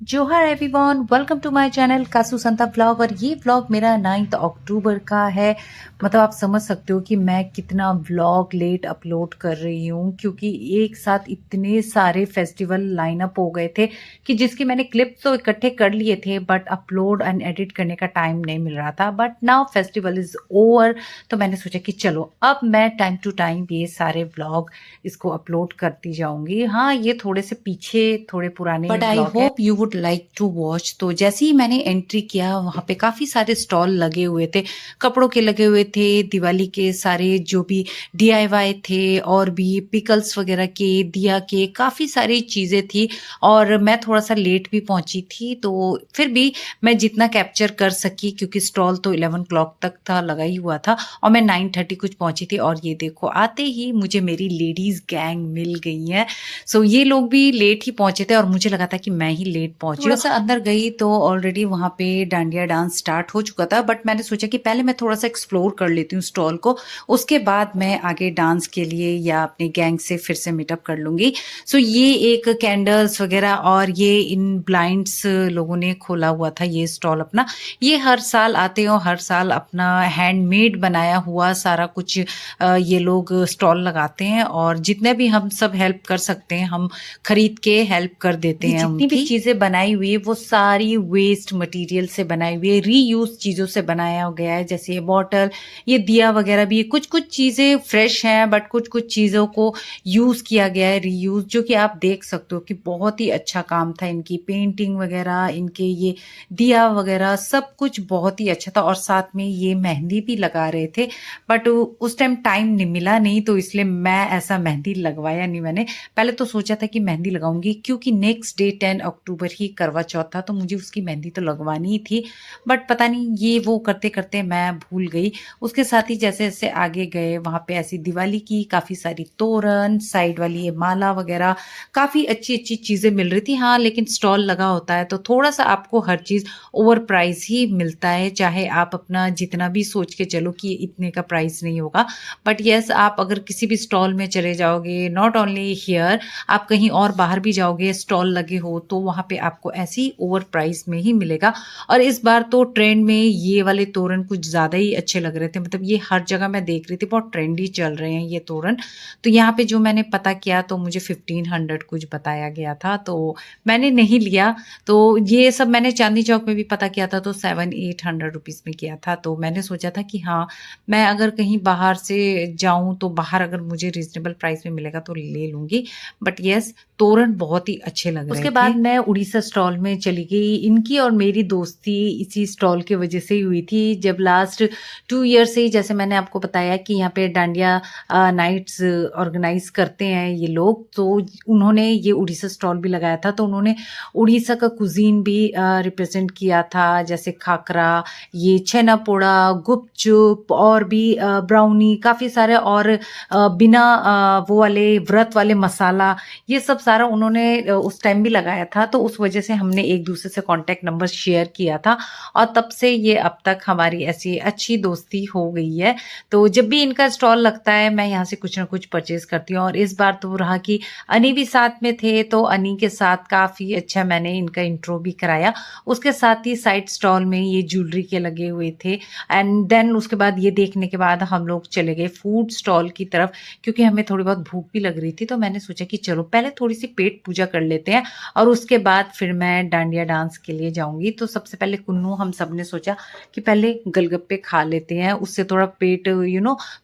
जोहार everyone, welcome to my channel Kasu Santa vlog. और ये व्लॉग मेरा 9 अक्टूबर का है। मतलब आप समझ सकते हो कि मैं कितना व्लॉग लेट अपलोड कर रही हूँ, क्योंकि एक साथ इतने सारे फेस्टिवल लाइन अप हो गए थे कि जिसकी मैंने क्लिप तो इकट्ठे कर लिए थे, बट अपलोड एंड एडिट करने का टाइम नहीं मिल रहा था। But now festival is over, तो मैंने सोचा कि चलो अब मैं टाइम टू टाइम ये सारे व्लॉग इसको अपलोड करती जाऊंगी। हाँ, ये थोड़े से पीछे थोड़े पुराने बट आई व्लॉग है। Hope you would like to watch. तो जैसे ही मैंने एंट्री किया, वहाँ पे काफ़ी सारे स्टॉल लगे हुए थे, कपड़ों के लगे हुए थे, दिवाली के सारे जो भी डीआईवाई थे, और भी पिकल्स वगैरह के, दिया के, काफ़ी सारी चीज़ें थी। और मैं थोड़ा सा लेट भी पहुंची थी, तो फिर भी मैं जितना कैप्चर कर सकी, क्योंकि स्टॉल तो 11 o'clock तक था, लगा ही हुआ था, और मैं 9:30 कुछ पहुंची थी। और ये देखो, आते ही मुझे मेरी लेडीज गैंग मिल गई है। सो ये लोग भी लेट ही पहुंचे थे, और मुझे लगा था कि मैं ही लेट पहुंची थोड़ा हूँ। सा अंदर गई तो ऑलरेडी वहाँ पे डांडिया डांस स्टार्ट हो चुका था, बट मैंने सोचा कि पहले मैं थोड़ा सा एक्सप्लोर कर लेती हूँ स्टॉल को, उसके बाद मैं आगे डांस के लिए या अपने गैंग से फिर से मीटअप कर लूंगी। सो ये एक कैंडल्स वगैरह और ये इन ब्लाइंड्स लोगों ने खोला हुआ था ये स्टॉल अपना। ये हर साल आते हो, हर साल अपना हैंडमेड बनाया हुआ सारा कुछ ये लोग स्टॉल लगाते हैं, और जितने भी हम सब हेल्प कर सकते हैं हम खरीद के हेल्प कर देते ये हैं जितनी भी उनकी। चीजें बनाई हुई है वो सारी वेस्ट मटेरियल से बनाई हुई है, रीयूज चीजों से बनाया गया है। जैसे ये बॉटल, ये दिया वगैरह भी, कुछ कुछ चीजें फ्रेश हैं, बट कुछ कुछ चीजों को यूज किया गया है, रीयूज, जो कि आप देख सकते हो कि बहुत ही अच्छा काम था। इनकी पेंटिंग वगैरह, इनके ये दिया वगैरह, सब कुछ बहुत ही अच्छा था। और साथ में ये मेहंदी भी लगा रहे थे, बट उस टाइम टाइम नहीं मिला, नहीं तो इसलिए मैं ऐसा मेहंदी लगवाया नहीं। मैंने पहले तो सोचा था कि मेहंदी लगाऊंगी, क्योंकि नेक्स्ट डे 10 अक्टूबर ही करवा चौथ था, तो मुझे उसकी मेहंदी तो लगवानी ही थी। बट पता नहीं ये वो करते करते मैं भूल गई। उसके साथ ही जैसे जैसे आगे गए, वहां पे ऐसी दिवाली की काफी सारी तोरण, साइड वाली ये माला वगैरह, काफी अच्छी अच्छी चीजें मिल रही थी। हाँ, लेकिन स्टॉल लगा होता है तो थोड़ा सा आपको हर चीज ओवर प्राइस ही मिलता है, चाहे आप अपना जितना भी सोच के चलो कि इतने का प्राइस नहीं होगा। बट यस, आप अगर किसी भी स्टॉल में चले जाओगे, नॉट ओनली हियर, आप कहीं और बाहर भी जाओगे, स्टॉल लगे हो, तो वहां पे आपको ऐसी ओवर प्राइस में ही मिलेगा। और इस बार तो ट्रेंड में ये वाले तोरण कुछ ज्यादा ही अच्छे लग रहे थे। मतलब ये हर जगह मैं देख रही थी, बहुत ट्रेंडी चल रहे हैं ये तोरण। तो यहाँ पे जो मैंने पता किया तो मुझे 1500 कुछ बताया गया था, तो मैंने नहीं लिया। तो ये सब मैंने चांदनी चौक में भी पता किया था, तो 700-800 रुपीज में किया था। तो मैंने सोचा था कि हाँ, मैं अगर कहीं बाहर से जाऊं तो बाहर अगर मुझे रीजनेबल प्राइस में मिलेगा तो ले लूंगी। बट यस, तोरण बहुत ही अच्छे लग रहे उसके थे। बाद मैं उड़ीसा स्टॉल में चली गई। इनकी और मेरी दोस्ती इसी स्टॉल की वजह से ही हुई थी। जब लास्ट 2 ईयर से ही, जैसे मैंने आपको बताया कि यहाँ पे डांडिया नाइट्स ऑर्गेनाइज करते हैं ये लोग, तो उन्होंने ये उड़ीसा स्टॉल भी लगाया था। तो उन्होंने उड़ीसा का कुजीन भी रिप्रेजेंट किया था, जैसे खाकरा, ये छेना पोड़ा, गुपचुप, और भी ब्राउनी, काफ़ी सारे, और बिना वो वाले व्रत वाले मसाला, ये सब सारा उन्होंने उस टाइम भी लगाया था। तो उस वजह से हमने एक दूसरे से कांटेक्ट नंबर शेयर किया था, और तब से ये अब तक हमारी ऐसी अच्छी दोस्ती हो गई है। तो जब भी इनका स्टॉल लगता है मैं यहाँ से कुछ ना कुछ परचेज करती हूँ। और इस बार तो रहा कि अनी भी साथ में थे, तो अनी के साथ काफ़ी अच्छा मैंने इनका इंट्रो भी कराया। उसके साथ ही साइड स्टॉल में ये ज्वेलरी के लगे हुए थे। एंड देन उसके बाद ये देखने के बाद हम लोग चले गए फूड स्टॉल की तरफ, क्योंकि हमें थोड़ी बहुत भूख भी लग रही थी। तो मैंने सोचा कि चलो पहले थोड़ी सी पेट पूजा कर लेते हैं, और उसके बाद फिर मैं डांडिया डांस के लिए जाऊंगी। तो सबसे पहले कुन्नू हम सब ने सोचा कि पहले गोलगप्पे खा लेते हैं, उससे थोड़ा पेट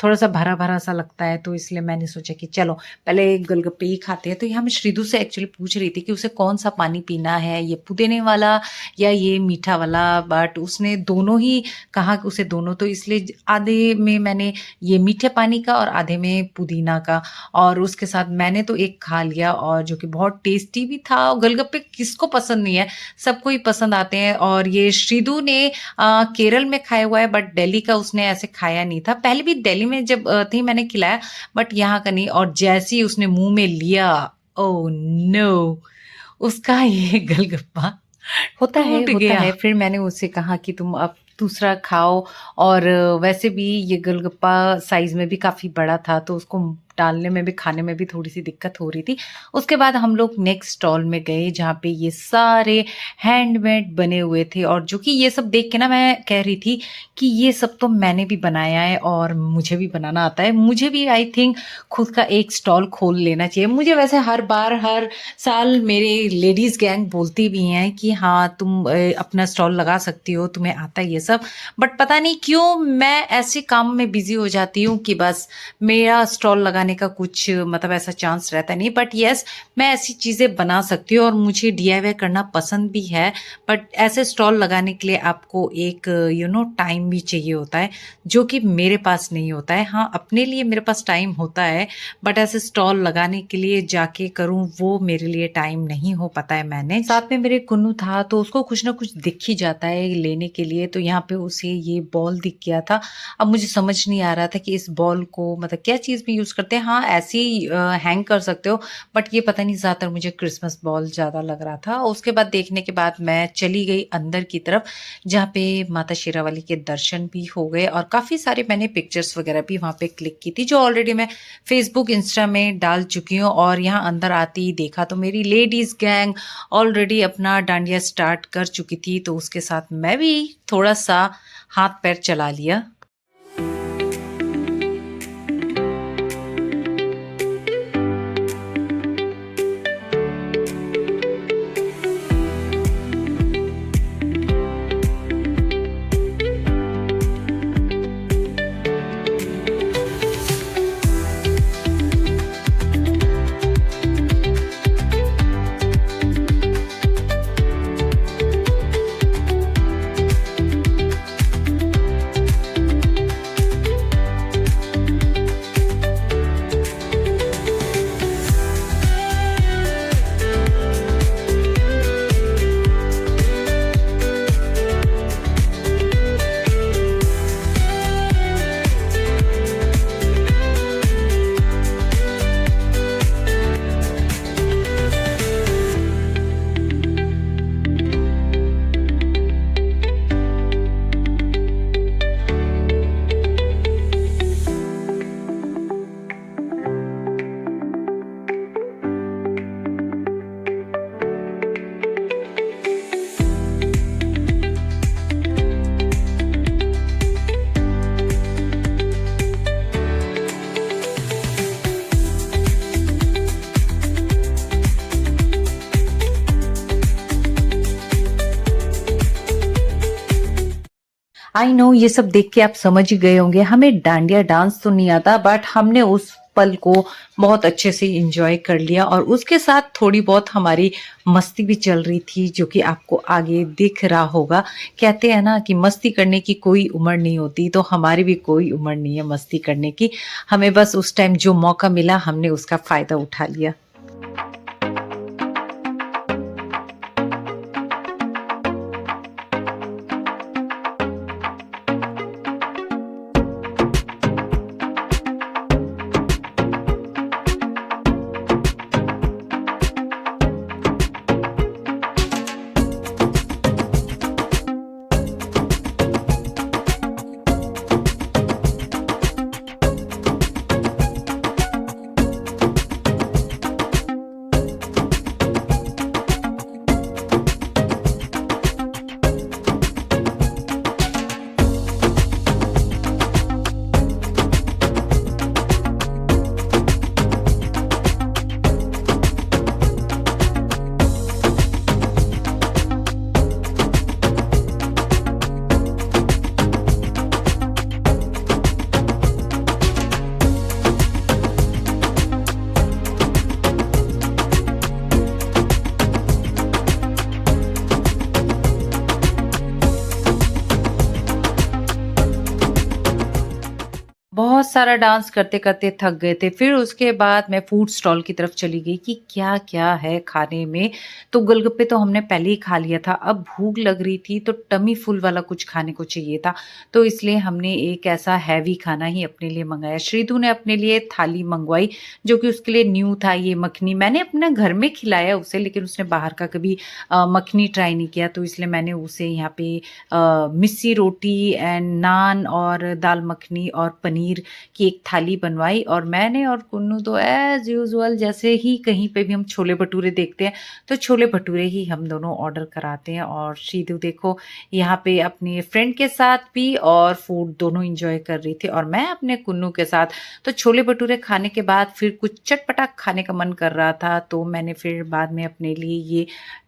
थोड़ा सा भरा भरा सा लगता है। तो इसलिए मैंने सोचा कि चलो पहले गोलगप्पे ही खाते हैं। तो यहाँ मैं श्रीधु से एक्चुअली पूछ रही थी कि उसे कौन सा पानी पीना है, ये पुदीने वाला या ये मीठा वाला, बट उसने दोनों ही कहा कि उसे दोनों। तो इसलिए आधे में मैंने ये मीठे पानी का और आधे में पुदीना का, और उसके साथ मैंने तो एक खा लिया, और जो कि बहुत टेस्टी भी था। और गोलगप्पे किसको पसंद नहीं है, सबको ही पसंद आते हैं। और ये श्रीधु ने केरल में खाया हुआ है, बट दिल्ली का उसने ऐसे खाया नहीं था। पहले भी दिल्ली में जब थी मैंने खिलाया, बट यहाँ का नहीं। और जैसे ही उसने मुंह में लिया, ओ नो, उसका ये गोलगप्पा टूट होता गया। है। फिर मैंने उससे कहा कि तुम अब दूसरा खाओ। और वैसे भी ये गोलगप्पा साइज में भी काफी बड़ा था, तो उसको डालने में भी, खाने में भी थोड़ी-सी दिक्कत हो रही थी। उसके बाद हम लोग नेक्स्ट स्टॉल में गए जहाँ पे ये सारे हैंडमेड बने हुए थे और जो कि ये सब देख के ना मैं कह रही थी कि ये सब तो मैंने भी बनाया है और मुझे भी बनाना आता है। मुझे भी आई थिंक खुद का एक स्टॉल खोल लेना चाहिए। मुझे वैसे हर बार, हर साल मेरे लेडीज़ गैंग बोलती भी हैं कि हाँ, तुम अपना स्टॉल लगा सकती हो, तुम्हें आता है ये सब। बट पता नहीं क्यों मैं ऐसे काम में बिज़ी हो जाती हूँ कि बस मेरा स्टॉल लगाने का कुछ मतलब ऐसा चांस रहता नहीं। बट येस, मैं ऐसी चीज़ें बना सकती हूँ और मुझे डीआईवाई करना पसंद भी है। बट ऐसे स्टॉल लगाने के लिए आपको एक टाइम भी चाहिए होता है, जो कि मेरे पास नहीं होता है। हाँ, अपने लिए मेरे पास टाइम होता है, बट ऐसे स्टॉल लगाने के लिए जाके करूँ वो मेरे लिए टाइम नहीं हो पाता है मैनेज। साथ में मेरे कुन्नू था तो उसको कुछ ना कुछ दिख ही जाता है लेने के लिए, तो यहाँ पे उसे ये बॉल दिख गया था। अब मुझे समझ नहीं आ रहा था कि इस बॉल को मतलब क्या चीज़ में यूज़ करते हैं। हाँ, ऐसे ही हैंग कर सकते हो, बट ये पता नहीं, ज़्यादातर मुझे क्रिसमस बॉल ज़्यादा लग रहा था। उसके बाद देखने के बाद मैं चली गई अंदर की तरफ, जहाँ पे माता शेरावाली के दर्शन भी हो गए और काफ़ी सारे मैंने पिक्चर्स वगैरह भी वहाँ पे क्लिक की थी, जो ऑलरेडी मैं फेसबुक, इंस्टा में डाल चुकी हूँ। और यहाँ अंदर आते ही देखा तो मेरी लेडीज़ गैंग ऑलरेडी अपना डांडिया स्टार्ट कर चुकी थी, तो उसके साथ मैं भी थोड़ा-सा हाथ-पैर चला लिया। आई नो ये सब देख के आप समझ ही गए होंगे, हमें डांडिया डांस तो नहीं आता, बट हमने उस पल को बहुत अच्छे से एंजॉय कर लिया और उसके साथ थोड़ी बहुत हमारी मस्ती भी चल रही थी, जो कि आपको आगे दिख रहा होगा। कहते हैं ना कि मस्ती करने की कोई उम्र नहीं होती, तो हमारी भी कोई उम्र नहीं है मस्ती करने की। हमें बस उस टाइम जो मौका मिला हमने उसका फायदा उठा लिया। बहुत सारा डांस करते-करते थक गए थे। फिर उसके बाद मैं फूड स्टॉल की तरफ चली गई कि क्या-क्या है खाने में। तो गोलगप्पे तो हमने पहले ही खा लिया था, अब भूख लग रही थी तो टमी फुल वाला कुछ खाने को चाहिए था। तो इसलिए हमने एक ऐसा हैवी खाना ही अपने लिए मँगाया। श्रीधु ने अपने लिए थाली मँगवाई, जो कि उसके लिए न्यू था ये मखनी। मैंने अपने घर में खिलाया उसे, लेकिन उसने बाहर का कभी मखनी ट्राई नहीं किया, तो इसलिए मैंने उसे यहाँ पे मिस्सी रोटी एंड नान और दाल मखनी और पनीर की एक थाली बनवाई और मैंने और कुन्नू तो एज़ यूजुअल जैसे ही कहीं पे भी हम छोले भटूरे देखते हैं, तो छोले भटूरे ही हम दोनों ऑर्डर कराते हैं और श्रीधु देखो यहाँ पे अपने फ्रेंड के साथ भी और फूड दोनों एन्जॉय कर रही थी और मैं अपने कुन्नू के साथ। तो छोले भटूरे खाने के बाद फिर कुछ चटपटा खाने का मन कर रहा था, तो मैंने फिर बाद में अपने लिए ये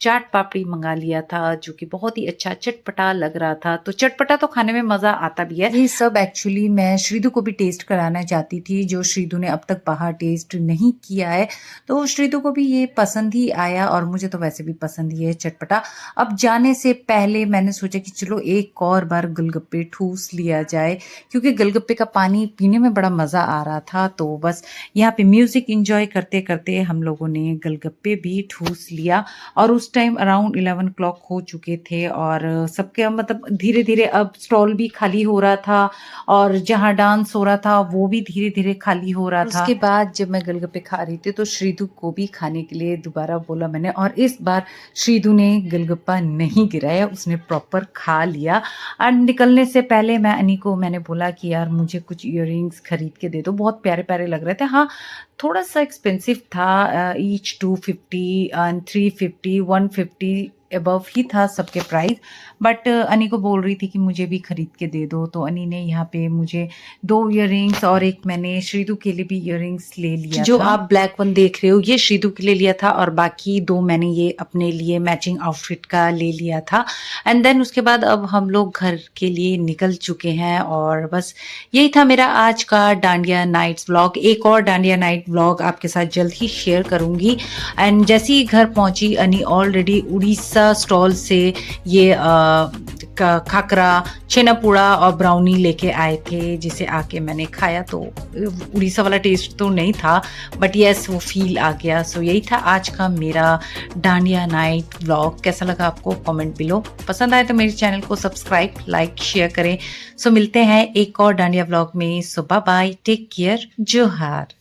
चाट पापड़ी मंगा लिया था, जो कि बहुत ही अच्छा चटपटा लग रहा था। तो चटपटा तो खाने में मज़ा आता भी है। ये सब एक्चुअली मैं श्रीधु को भी टेस्ट कराना चाहती थी, जो श्रीधु ने अब तक बाहर टेस्ट नहीं किया है। तो श्रीधु को भी ये पसंद ही आया और मुझे तो वैसे भी पसंद ही है चटपटा। अब जाने से पहले मैंने सोचा कि चलो एक और बार गोलगप्पे ठूस लिया जाए, क्योंकि गोलगप्पे का पानी पीने में बड़ा मज़ा आ रहा था। तो बस यहाँ पे म्यूज़िक एंजॉय करते-करते हम लोगों ने गोलगप्पे भी ठूस लिया और उस टाइम अराउंड 11 क्लॉक हो चुके थे और सबके मतलब धीरे-धीरे अब स्टॉल भी खाली हो रहा था और जहाँ डांस हो रहा था वो भी धीरे-धीरे खाली हो रहा था। उसके बाद जब मैं गोलगप्पे खा रही थी तो श्रीधु को भी खाने के लिए दोबारा बोला मैंने और इस बार श्रीधु ने गोलगप्पा नहीं गिराया, उसने प्रॉपर खा लिया। और निकलने से पहले मैंने बोला कि यार मुझे कुछ इयररिंग्स खरीद के दे दो, बहुत प्यारे-प्यारे लग रहे थे। हाँ, थोड़ा-सा एक्सपेंसिव था, ईच 250 एंड 350, 150 अबव ही था सबके प्राइस, बट अनी को बोल रही थी कि मुझे भी खरीद के दे दो, तो अनी ने यहाँ पे मुझे 2 इयररिंग्स और एक मैंने श्रीधु के लिए भी इयररिंग्स ले लिया जो था। आप ब्लैक वन देख रहे हो ये श्रीधु के लिए लिया था और बाकी 2 मैंने ये अपने लिए मैचिंग आउटफिट का ले लिया था। एंड देन उसके बाद अब हम लोग घर के लिए निकल चुके हैं और बस यही था मेरा आज का डांडिया नाइट्स व्लॉग। एक और डांडिया नाइट व्लॉग आपके साथ जल्द ही शेयर करूंगी। एंड जैसे ही घर पहुंची अनी ऑलरेडी उड़ीसा स्टॉल से ये खाकरा, छेनापोड़ा और ब्राउनी लेके आए थे, जिसे आके मैंने खाया तो उड़ीसा वाला टेस्ट तो नहीं था, बट यस वो फील आ गया। सो यही था आज का मेरा डांडिया नाइट व्लॉग। कैसा लगा आपको कमेंट बिलो। पसंद आए तो मेरे चैनल को सब्सक्राइब, लाइक, शेयर करें। सो मिलते हैं एक और डांडिया व्लॉग में। सो बाय बाय, टेक केयर, जोहार।